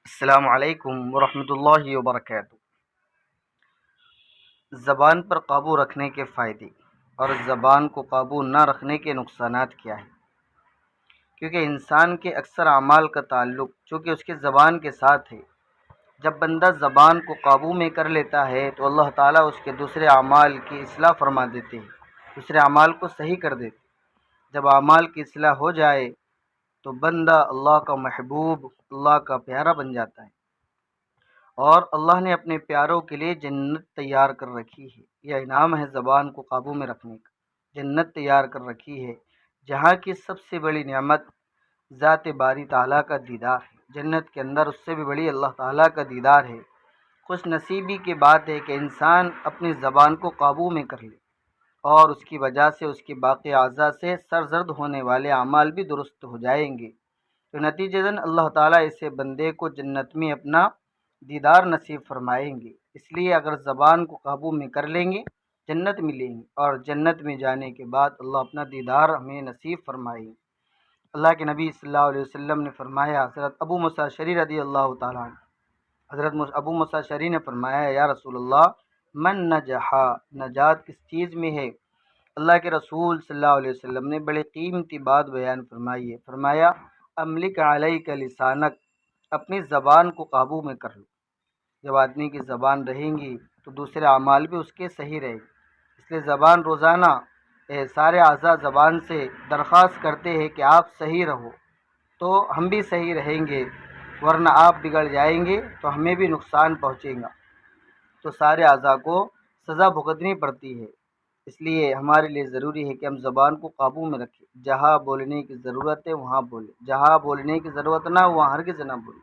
السلام علیکم ورحمۃ اللہ وبرکاتہ۔ زبان پر قابو رکھنے کے فائدے اور زبان کو قابو نہ رکھنے کے نقصانات کیا ہیں؟ کیونکہ انسان کے اکثر اعمال کا تعلق چونکہ اس کے زبان کے ساتھ ہے۔ جب بندہ زبان کو قابو میں کر لیتا ہے تو اللہ تعالیٰ اس کے دوسرے اعمال کی اصلاح فرما دیتے ہیں، دوسرے اعمال کو صحیح کر دیتے ہیں۔ جب اعمال کی اصلاح ہو جائے تو بندہ اللہ کا محبوب، اللہ کا پیارا بن جاتا ہے، اور اللہ نے اپنے پیاروں کے لیے جنت تیار کر رکھی ہے۔ یہ انعام ہے زبان کو قابو میں رکھنے کا۔ جنت تیار کر رکھی ہے جہاں کی سب سے بڑی نعمت ذات باری تعالیٰ کا دیدار ہے۔ جنت کے اندر اس سے بھی بڑی اللہ تعالیٰ کا دیدار ہے۔ خوش نصیبی کی بات ہے کہ انسان اپنی زبان کو قابو میں کر لے اور اس کی وجہ سے اس کی باقی اعضاء سے سرزد ہونے والے اعمال بھی درست ہو جائیں گے۔ تو نتیجتاً اللہ تعالیٰ اسے بندے کو جنت میں اپنا دیدار نصیب فرمائیں گے۔ اس لیے اگر زبان کو قابو میں کر لیں گے جنت ملیں گی، اور جنت میں جانے کے بعد اللہ اپنا دیدار ہمیں نصیب فرمائیں گے۔ اللہ کے نبی صلی اللہ علیہ وسلم نے فرمایا، حضرت ابو موسیٰ اشعری رضی اللہ تعالیٰ عنہ، حضرت ابو موسیٰ اشعری نے فرمایا، یا رسول اللہ، من نجحا، نجات کس چیز میں ہے؟ اللہ کے رسول صلی اللہ علیہ وسلم نے بڑی قیمتی بات بیان فرمائی ہے۔ فرمایا، املک علیک لسانک، اپنی زبان کو قابو میں کر لو۔ جب آدمی کی زبان رہیں گی تو دوسرے اعمال بھی اس کے صحیح رہے گی۔ اس لیے زبان روزانہ سارے اعضاء زبان سے درخواست کرتے ہیں کہ آپ صحیح رہو تو ہم بھی صحیح رہیں گے، ورنہ آپ بگڑ جائیں گے تو ہمیں بھی نقصان پہنچے گا۔ تو سارے اعضاء کو سزا بھگتنی پڑتی ہے۔ اس لیے ہمارے لیے ضروری ہے کہ ہم زبان کو قابو میں رکھیں۔ جہاں بولنے کی ضرورت ہے وہاں بولیں، جہاں بولنے کی ضرورت نہ ہو وہاں ہرگز نہ بولیں۔